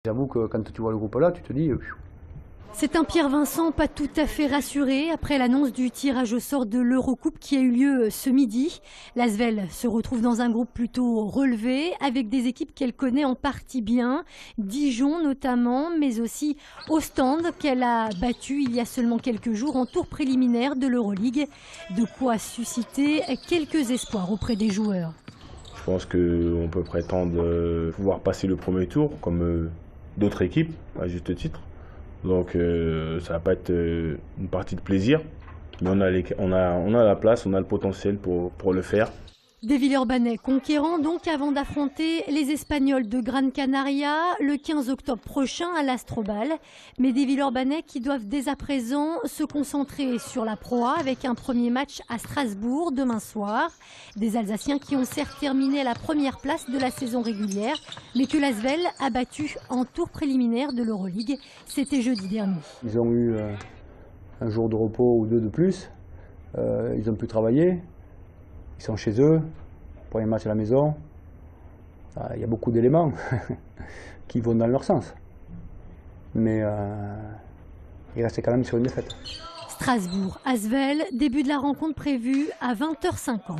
J'avoue que quand tu vois le groupe là, tu te dis... C'est un Pierre Vincent pas tout à fait rassuré après l'annonce du tirage au sort de l'Eurocoupe qui a eu lieu ce midi. L'Asvel se retrouve dans un groupe plutôt relevé avec des équipes qu'elle connaît en partie bien. Dijon notamment, mais aussi Ostende qu'elle a battu il y a seulement quelques jours en tour préliminaire de l'Euroligue. De quoi susciter quelques espoirs auprès des joueurs. Je pense qu'on peut prétendre pouvoir passer le premier tour comme d'autres équipes, à juste titre. Donc ça va pas être une partie de plaisir, mais on a la place, on a le potentiel pour le faire. Des Villeurbanais conquérants donc avant d'affronter les Espagnols de Gran Canaria le 15 octobre prochain à l'Astrobal. Mais des Villeurbanais qui doivent dès à présent se concentrer sur la Pro A avec un premier match à Strasbourg demain soir. Des Alsaciens qui ont certes terminé à la première place de la saison régulière, mais que l'Asvel a battu en tour préliminaire de l'Euroligue. C'était jeudi dernier. Ils ont eu un jour de repos ou deux de plus. Ils ont pu travailler. Ils sont chez eux, premier match à la maison. Il y a beaucoup d'éléments qui vont dans leur sens. Mais ils restent quand même sur une défaite. Strasbourg, Asvel, début de la rencontre prévue à 20h50.